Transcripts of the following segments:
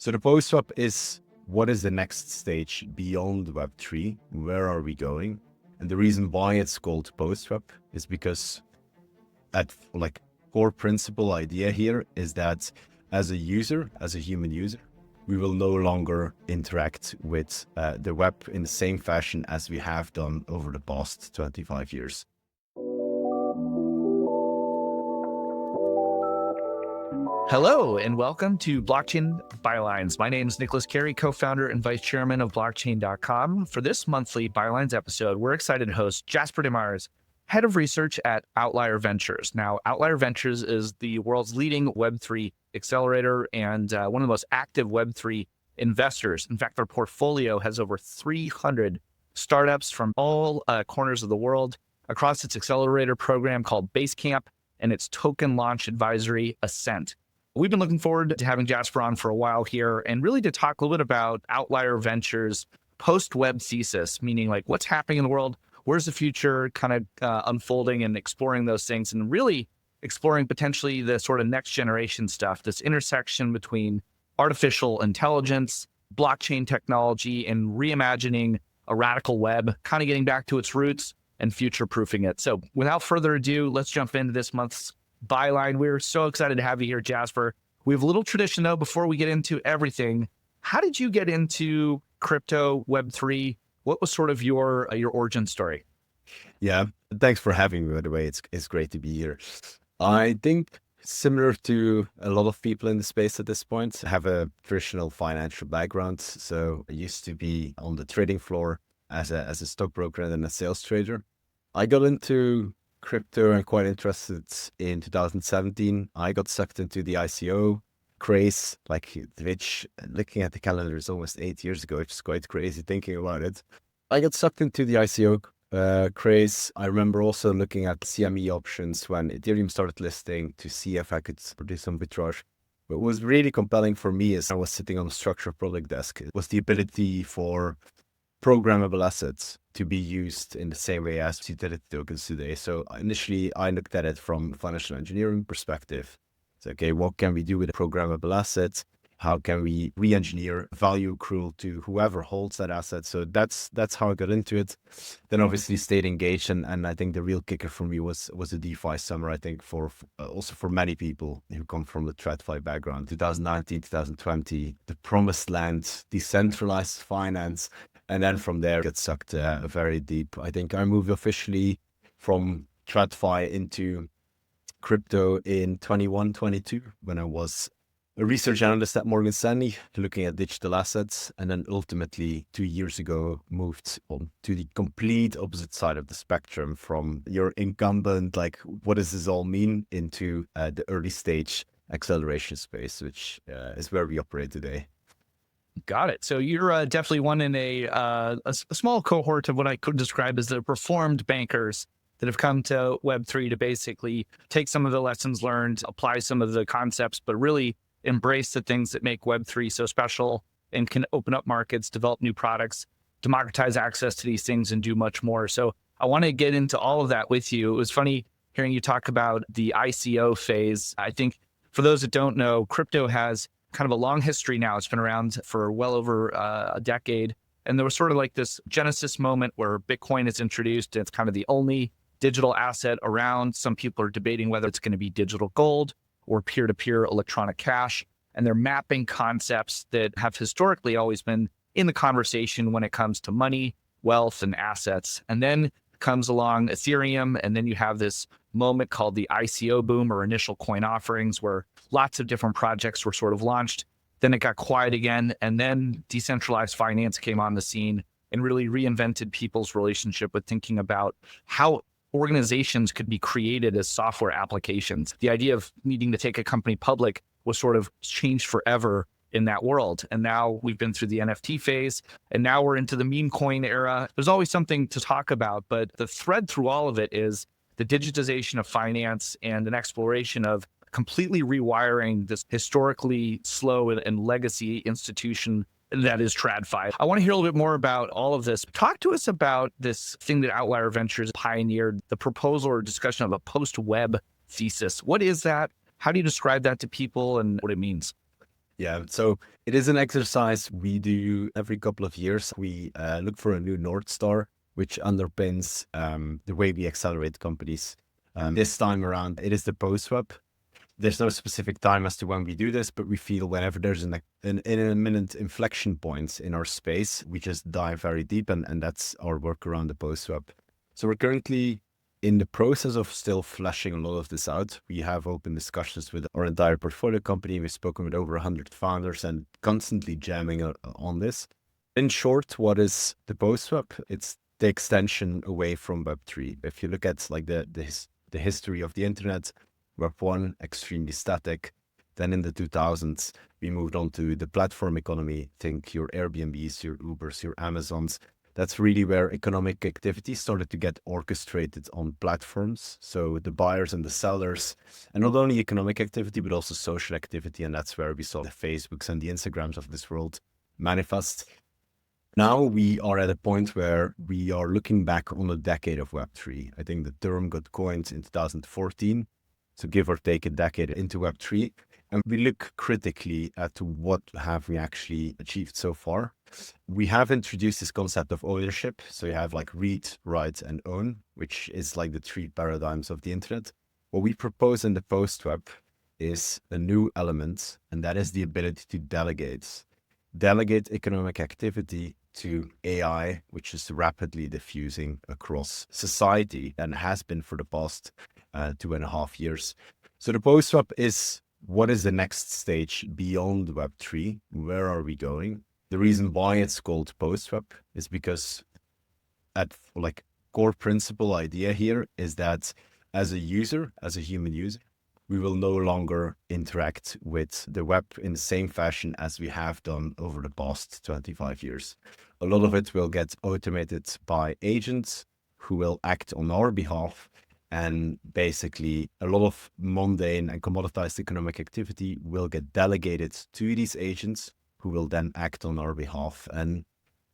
So the post-swap is what is the next stage beyond Web3? Where are we going? And the reason why it's called post-swap is because at core principle idea here is that as a user, as a human user, we will no longer interact with the web in the same fashion as we have done over the past 25 years. Hello, and welcome to Blockchain Bylines. My name is Nicholas Carey, co-founder and vice chairman of blockchain.com. For this monthly Bylines episode, we're excited to host Jasper De Maere, head of research at Outlier Ventures. Now, Outlier Ventures is the world's leading Web3 accelerator and one of the most active Web3 investors. In fact, their portfolio has over 300 startups from all corners of the world across its accelerator program called Basecamp and its token launch advisory, Ascent. We've been looking forward to having Jasper on for a while here and really to talk a little bit about Outlier Ventures post-web thesis, meaning like what's happening in the world, where's the future kind of unfolding and exploring those things and really exploring potentially the sort of next generation stuff, this intersection between artificial intelligence, blockchain technology, and reimagining a radical web, kind of getting back to its roots and future-proofing it. So without further ado, let's jump into this month's Byline. We're so excited to have you here, Jasper. We have a little tradition though, before we get into everything. How did you get into crypto, Web3? What was sort of your origin story? Yeah, thanks for having me, by the way. It's great to be here. I think similar to a lot of people in the space at this point, I have a traditional financial background. So I used to be on the trading floor as a stockbroker and then a sales trader. I got into crypto and quite interested in 2017. I got sucked into the ICO craze, which looking at the calendar is almost 8 years ago. It's quite crazy thinking about it. I got sucked into the ICO craze. I remember also looking at CME options when Ethereum started listing to see if I could produce some arbitrage. What was really compelling for me is I was sitting on a structured product desk. It was the ability for programmable assets to be used in the same way as utility tokens today. So initially, I looked at it from a financial engineering perspective. So, okay, what can we do with a programmable asset? How can we re-engineer value accrual to whoever holds that asset? So that's how I got into it. Then obviously stayed engaged, and I think the real kicker for me was a DeFi summer. I think for also for many people who come from the TradFi background, 2019, 2020, the promised land, decentralized finance. And then from there, get sucked very deep. I think I moved officially from TradFi into crypto in 21, 22, when I was a research analyst at Morgan Stanley, looking at digital assets. And then ultimately 2 years ago, moved on to the complete opposite side of the spectrum from your incumbent, like, what does this all mean, into the early stage acceleration space, which is where we operate today. Got it. So you're definitely one in a small cohort of what I could describe as the reformed bankers that have come to Web3 to basically take some of the lessons learned, apply some of the concepts, but really embrace the things that make Web3 so special and can open up markets, develop new products, democratize access to these things, and do much more. So I want to get into all of that with you. It was funny hearing you talk about the ICO phase. I think for those that don't know, crypto has kind of a long history now. It's been around for well over a decade. And there was sort of like this genesis moment where Bitcoin is introduced. It's kind of the only digital asset around. Some people are debating whether it's going to be digital gold or peer-to-peer electronic cash. And they're mapping concepts that have historically always been in the conversation when it comes to money, wealth, and assets. And then comes along Ethereum, and then you have this moment called the ICO boom, or initial coin offerings, where lots of different projects were sort of launched. Then it got quiet again, and then decentralized finance came on the scene and really reinvented people's relationship with thinking about how organizations could be created as software applications. The idea of needing to take a company public was sort of changed forever in that world. And now we've been through the NFT phase, and now we're into the meme coin era. There's always something to talk about, but the thread through all of it is the digitization of finance and an exploration of completely rewiring this historically slow and legacy institution that is TradFi. I want to hear a little bit more about all of this. Talk to us about this thing that Outlier Ventures pioneered, the proposal or discussion of a post-web thesis. What is that? How do you describe that to people and what it means? Yeah, so it is an exercise we do every couple of years. We look for a new North Star, which underpins the way we accelerate companies. This time around, it is the post-swap. There's no specific time as to when we do this, but we feel whenever there's an imminent inflection point in our space, we just dive very deep, and that's our work around the post-swap. So we're currently in the process of still fleshing a lot of this out. We have open discussions with our entire portfolio company. We've spoken with over 100 founders and constantly jamming on this. In short, what is the post-swap? It's the extension away from Web3. If you look at like the history of the internet, Web1, extremely static. Then in the 2000s, we moved on to the platform economy. Think your Airbnbs, your Ubers, your Amazons. That's really where economic activity started to get orchestrated on platforms. So the buyers and the sellers, and not only economic activity, but also social activity. And that's where we saw the Facebooks and the Instagrams of this world manifest. Now we are at a point where we are looking back on a decade of Web3. I think the term got coined in 2014. So give or take a decade into Web3. And we look critically at what have we actually achieved so far. We have introduced this concept of ownership. So you have like read, write, and own, which is like the three paradigms of the internet. What we propose in the post-web is a new element, and that is the ability to delegate economic activity to AI, which is rapidly diffusing across society and has been for the past 2.5 years. So the post-swap is, what is the next stage beyond Web3? Where are we going? The reason why it's called post-swap is because at like core principle idea here is that as a user, as a human user, we will no longer interact with the web in the same fashion as we have done over the past 25 years. A lot of it will get automated by agents who will act on our behalf. And basically, a lot of mundane and commoditized economic activity will get delegated to these agents who will then act on our behalf. And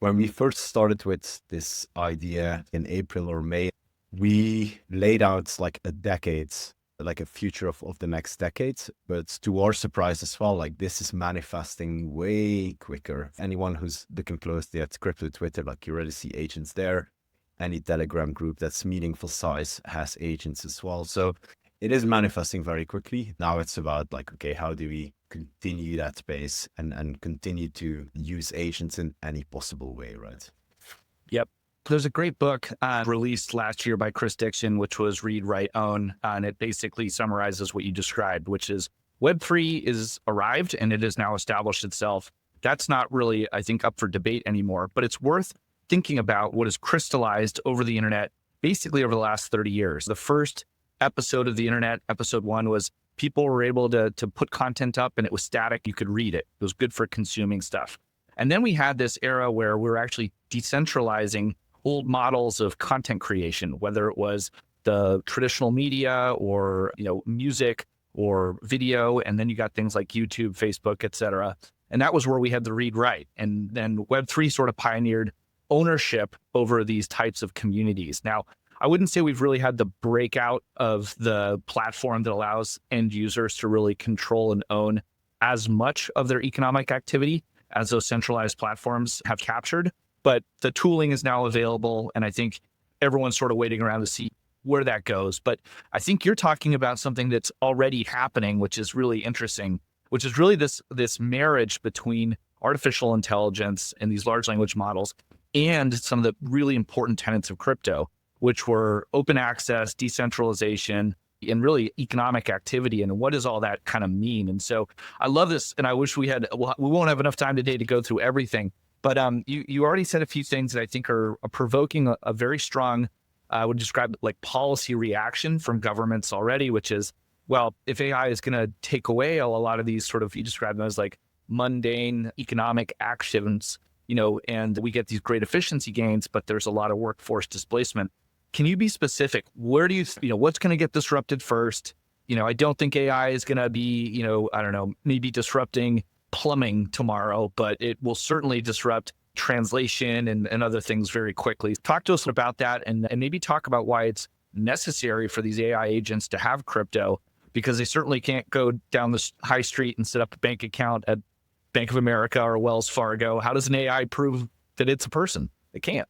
when we first started with this idea in April or May, we laid out like a decade, like a future of the next decade. But to our surprise as well, like this is manifesting way quicker. Anyone who's looking closely at crypto Twitter, like you already see agents there. Any Telegram group that's meaningful size has agents as well. So it is manifesting very quickly. Now it's about like, okay, how do we continue that space and continue to use agents in any possible way, right? Yep. There's a great book released last year by Chris Dixon, which was Read, Write, Own. And it basically summarizes what you described, which is Web3 is arrived and it has now established itself. That's not really, I think, up for debate anymore, but it's worth thinking about what has crystallized over the internet, basically over the last 30 years. The first episode of the internet, episode 1, was people were able to put content up and it was static. You could read it. It was good for consuming stuff. And then we had this era where we were actually decentralizing old models of content creation, whether it was the traditional media or, music or video. And then you got things like YouTube, Facebook, et cetera. And that was where we had the read write. And then Web3 sort of pioneered ownership over these types of communities. Now, I wouldn't say we've really had the breakout of the platform that allows end users to really control and own as much of their economic activity as those centralized platforms have captured. But the tooling is now available, and I think everyone's sort of waiting around to see where that goes. But I think you're talking about something that's already happening, which is really interesting, which is really this marriage between artificial intelligence and these large language models and some of the really important tenets of crypto, which were open access, decentralization, and really economic activity. And what does all that kind of mean? And so I love this. And I wish we won't have enough time today to go through everything. But you already said a few things that I think are provoking a very strong, I would describe it like policy reaction from governments already, which is, well, if AI is going to take away a lot of these sort of, you describe them as like mundane economic actions, and we get these great efficiency gains, but there's a lot of workforce displacement. Can you be specific? Where do what's going to get disrupted first? I don't think AI is going to be, I don't know, maybe disrupting plumbing tomorrow, but it will certainly disrupt translation and other things very quickly. Talk to us about that and maybe talk about why it's necessary for these AI agents to have crypto, because they certainly can't go down the high street and set up a bank account at Bank of America or Wells Fargo. How does an AI prove that it's a person? It can't.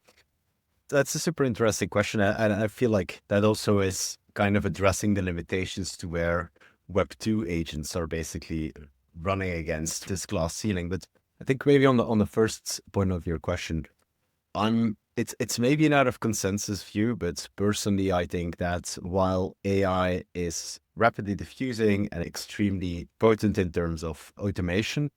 That's a super interesting question. And I feel like that also is kind of addressing the limitations to where Web2 agents are basically running against this glass ceiling. But I think maybe on the first point of your question, it's maybe an out of consensus view, but personally, I think that while AI is rapidly diffusing and extremely potent in terms of automation,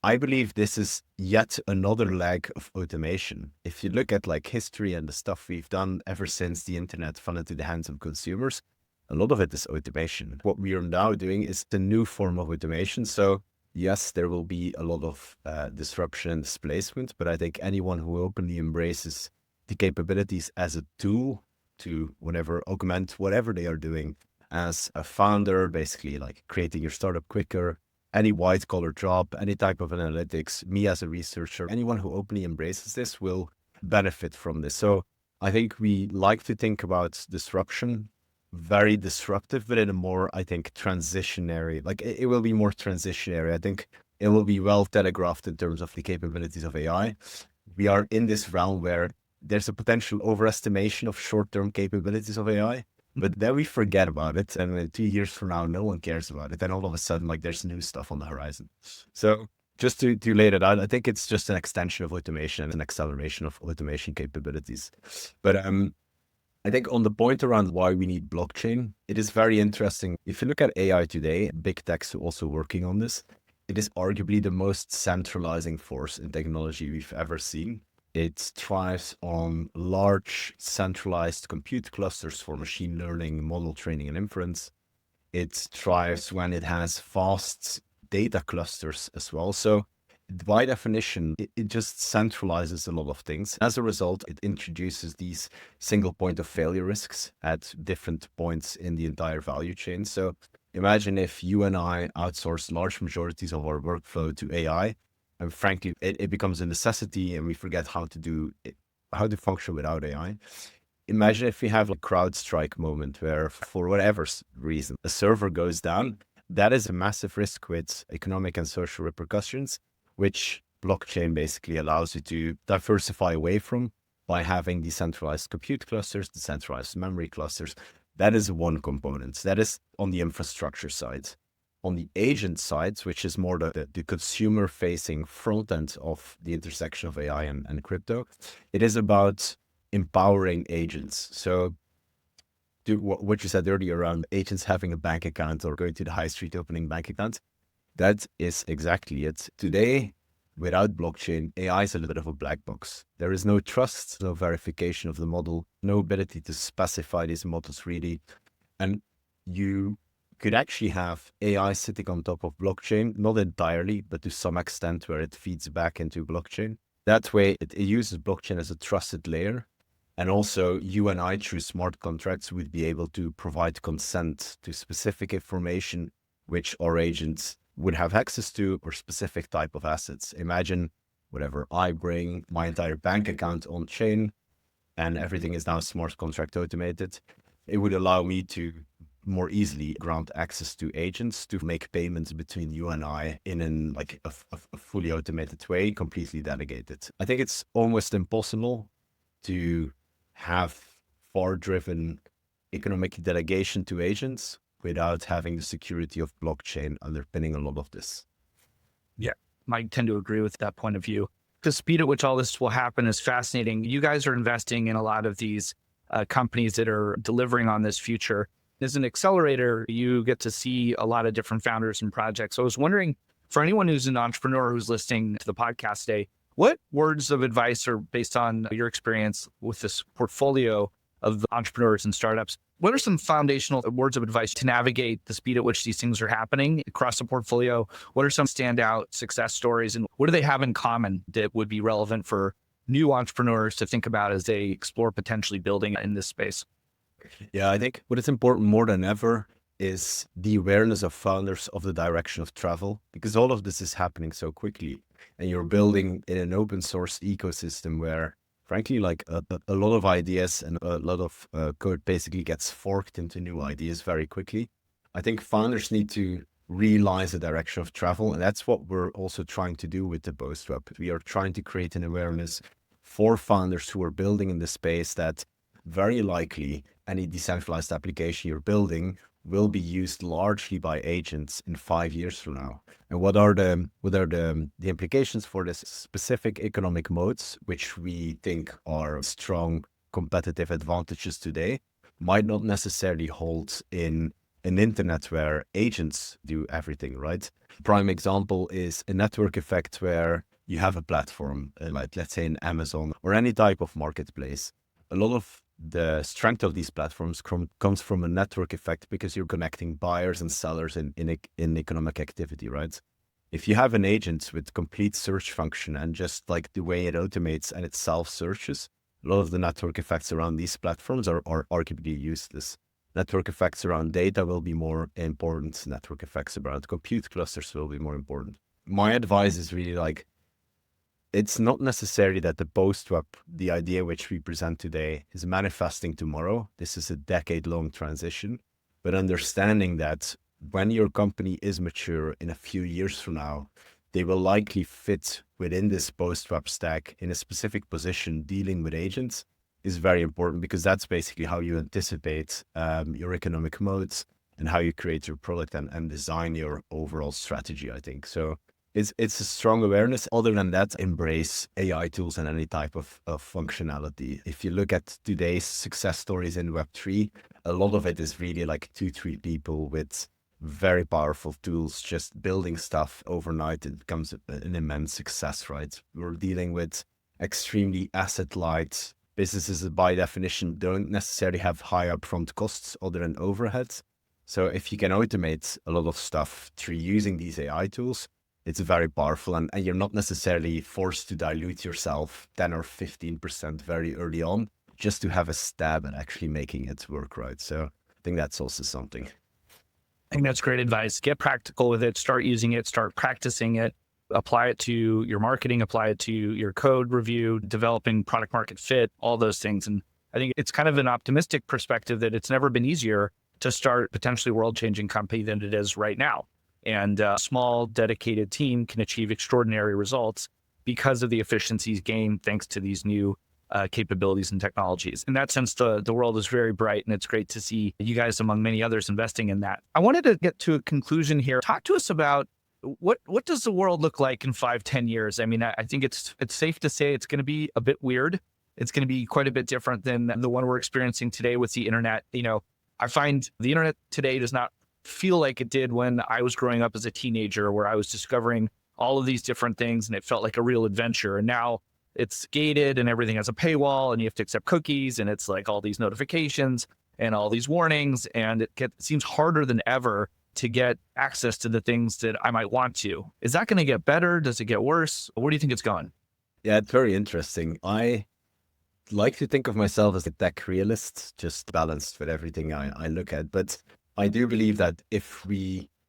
I believe this is yet another leg of automation. If you look at like history and the stuff we've done ever since the internet fell into the hands of consumers, a lot of it is automation. What we are now doing is a new form of automation. So yes, there will be a lot of disruption and displacement, but I think anyone who openly embraces the capabilities as a tool to whatever augment whatever they are doing as a founder, basically like creating your startup quicker, any white collar job, any type of analytics, me as a researcher, anyone who openly embraces this will benefit from this. So I think we like to think about disruption, very disruptive, but in a more, I think, transitionary, like it will be more transitionary. I think it will be well telegraphed in terms of the capabilities of AI. We are in this realm where there's a potential overestimation of short-term capabilities of AI. But then we forget about it, and 2 years from now, no one cares about it. And all of a sudden, like there's new stuff on the horizon. So just to lay that out, I think it's just an extension of automation and an acceleration of automation capabilities. But I think on the point around why we need blockchain, it is very interesting. If you look at AI today, big tech's also working on this. It is arguably the most centralizing force in technology we've ever seen. It thrives on large centralized compute clusters for machine learning, model training, and inference. It thrives when it has fast data clusters as well. So by definition, it just centralizes a lot of things. As a result, it introduces these single point of failure risks at different points in the entire value chain. So imagine if you and I outsource large majorities of our workflow to AI. And frankly, it becomes a necessity and we forget how to do it, how to function without AI. Imagine if we have a CrowdStrike moment where for whatever reason, a server goes down. That is a massive risk with economic and social repercussions, which blockchain basically allows you to diversify away from by having decentralized compute clusters, decentralized memory clusters. That is one component. That is on the infrastructure side. On the agent side, which is more the consumer-facing front end of the intersection of AI and crypto, it is about empowering agents. So what you said earlier around agents having a bank account or going to the high street opening bank account, that is exactly it. Today, without blockchain, AI is a little bit of a black box. There is no trust, no verification of the model, no ability to specify these models really. And you could actually have AI sitting on top of blockchain, not entirely, but to some extent where it feeds back into blockchain. That way, it uses blockchain as a trusted layer. And also you and I, through smart contracts, would be able to provide consent to specific information which our agents would have access to or specific type of assets. Imagine whatever I bring my entire bank account on chain and everything is now smart contract automated. It would allow me to more easily grant access to agents to make payments between you and I in a fully automated way, completely delegated. I think it's almost impossible to have far-driven economic delegation to agents without having the security of blockchain underpinning a lot of this. Yeah, I tend to agree with that point of view. The speed at which all this will happen is fascinating. You guys are investing in a lot of these companies that are delivering on this future. As an accelerator, you get to see a lot of different founders and projects. So I was wondering, for anyone who's an entrepreneur who's listening to the podcast today, what words of advice are based on your experience with this portfolio of entrepreneurs and startups? What are some foundational words of advice to navigate the speed at which these things are happening across the portfolio? What are some standout success stories and what do they have in common that would be relevant for new entrepreneurs to think about as they explore potentially building in this space? Yeah, I think what is important more than ever is the awareness of founders of the direction of travel, because all of this is happening so quickly and you're building in an open source ecosystem where frankly, like a lot of ideas and a lot of code basically gets forked into new ideas very quickly. I think founders need to realize the direction of travel. And that's what we're also trying to do with the post web. We are trying to create an awareness for founders who are building in the space that very likely any decentralized application you're building will be used largely by agents in 5 years from now. And what are the implications for this specific economic modes, which we think are strong competitive advantages today, might not necessarily hold in an internet where agents do everything, right? Prime example is a network effect where you have a platform, like let's say an Amazon or any type of marketplace. A lot of the strength of these platforms comes from a network effect because you're connecting buyers and sellers in economic activity, right? If you have an agent with complete search function and just like the way it automates and it self-searches, a lot of the network effects around these platforms are arguably useless. Network effects around data will be more important. Network effects around compute clusters will be more important. My advice is really like, it's not necessary that the post-web, the idea which we present today, is manifesting tomorrow. This is a decade-long transition, but understanding that when your company is mature in a few years from now, they will likely fit within this post-web stack in a specific position dealing with agents is very important, because that's basically how you anticipate your economic modes and how you create your product and design your overall strategy, I think. So it's a strong awareness. Other than that, embrace AI tools and any type of functionality. If you look at today's success stories in Web3, a lot of it is really like 2-3 people with very powerful tools just building stuff overnight. It becomes an immense success, right? We're dealing with extremely asset-light businesses that by definition don't necessarily have high upfront costs other than overheads. So if you can automate a lot of stuff through using these AI tools, it's very powerful, and you're not necessarily forced to dilute yourself 10 or 15% very early on just to have a stab at actually making it work, right? So I think that's also something. I think that's great advice. Get practical with it, start using it, start practicing it, apply it to your marketing, apply it to your code review, developing product market fit, all those things. And I think it's kind of an optimistic perspective that it's never been easier to start potentially world-changing company than it is right now. And a small, dedicated team can achieve extraordinary results because of the efficiencies gained thanks to these new capabilities and technologies. In that sense, the world is very bright, and it's great to see you guys, among many others, investing in that. I wanted to get to a conclusion here. Talk to us about what does the world look like in 5-10 years? I mean, I think it's safe to say it's going to be a bit weird. It's going to be quite a bit different than the one we're experiencing today with the internet. You know, I find the internet today does not feel like it did when I was growing up as a teenager, where I was discovering all of these different things and it felt like a real adventure. And now it's gated and everything has a paywall and you have to accept cookies, and it's like all these notifications and all these warnings, and it seems harder than ever to get access to the things that I might want to. Is that going to get better? Does it get worse? Where do you think it's going? Yeah, it's very interesting. I like to think of myself as a tech realist, just balanced with everything I look at. But I do believe that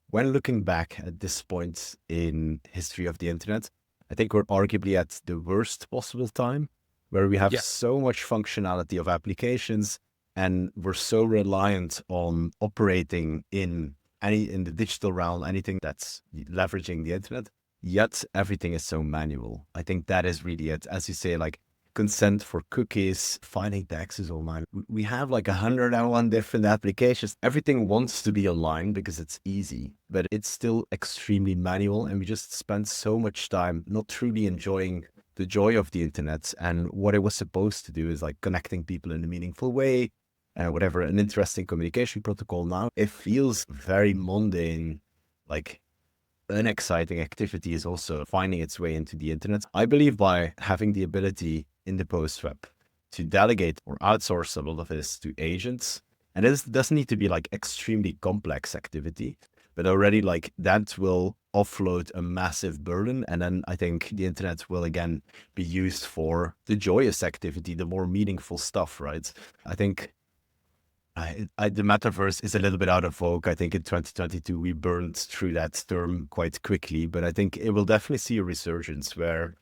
when looking back at this point in history of the internet, I think we're arguably at the worst possible time, where we have so much functionality of applications and we're so reliant on operating in the digital realm, anything that's leveraging the internet, yet everything is so manual. I think that is really it. As you say, like consent for cookies, filing taxes online. We have like 101 different applications. Everything wants to be online because it's easy, but it's still extremely manual. And we just spend so much time not truly enjoying the joy of the internet. And what it was supposed to do is like connecting people in a meaningful way, whatever, an interesting communication protocol. Now it feels very mundane, like unexciting activity is also finding its way into the internet. I believe by having the ability in the post-web to delegate or outsource a lot of this to agents, and this doesn't need to be like extremely complex activity, but already like that will offload a massive burden. And then I think the internet will again be used for the joyous activity, the more meaningful stuff, right? I think the metaverse is a little bit out of vogue. I think in 2022, we burned through that term quite quickly, but I think it will definitely see a resurgence where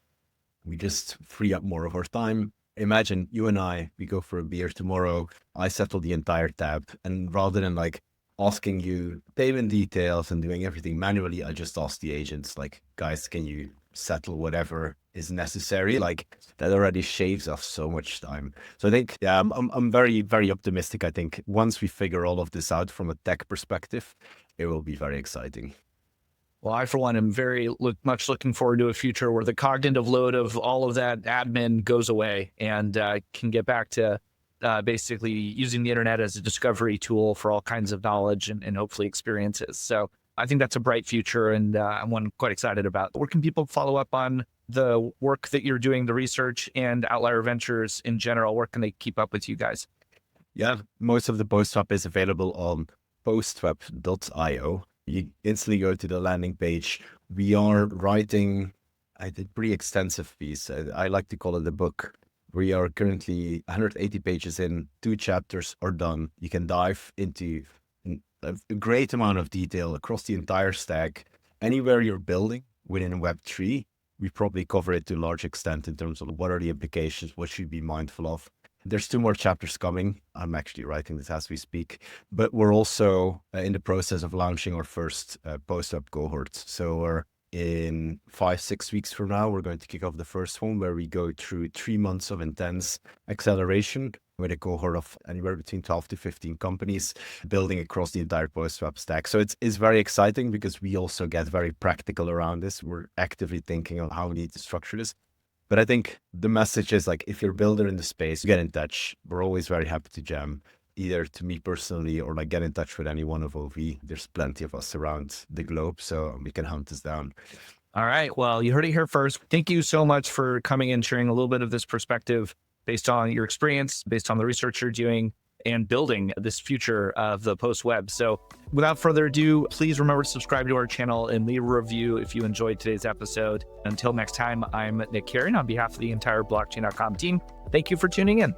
we just free up more of our time. Imagine you and I, we go for a beer tomorrow. I settle the entire tab. And rather than like asking you payment details and doing everything manually, I just ask the agents, like, guys, can you settle whatever is necessary? Like, that already shaves off so much time. So I think, yeah, I'm very, very optimistic. I think once we figure all of this out from a tech perspective, it will be very exciting. Well, I, for one, am very much looking forward to a future where the cognitive load of all of that admin goes away and can get back to basically using the internet as a discovery tool for all kinds of knowledge and hopefully experiences. So I think that's a bright future, and I'm one quite excited about. Where can people follow up on the work that you're doing, the research, and Outlier Ventures in general? Where can they keep up with you guys? Yeah, most of the PostWeb is available on postweb.io. You instantly go to the landing page. We are writing, I did pretty extensive piece. I like to call it a book. We are currently 180 pages in, 2 chapters are done. You can dive into a great amount of detail across the entire stack. Anywhere you're building within Web3, we probably cover it to a large extent in terms of what are the implications, what should you be mindful of. There's 2 more chapters coming. I'm actually writing this as we speak, but we're also in the process of launching our first post-up cohort. So we're in 5-6 weeks from now, we're going to kick off the first one where we go through 3 months of intense acceleration with a cohort of anywhere between 12 to 15 companies building across the entire post-web stack. So it's very exciting because we also get very practical around this. We're actively thinking on how we need to structure this. But I think the message is, like, if you're a builder in the space, get in touch. We're always very happy to jam, either to me personally or like get in touch with any one of OV. There's plenty of us around the globe, so we can hunt us down. All right. Well, you heard it here first. Thank you so much for coming and sharing a little bit of this perspective based on your experience, based on the research you're doing, and building this future of the post-web. So without further ado, please remember to subscribe to our channel and leave a review if you enjoyed today's episode. Until next time, I'm Nick Carey on behalf of the entire Blockchain.com team. Thank you for tuning in.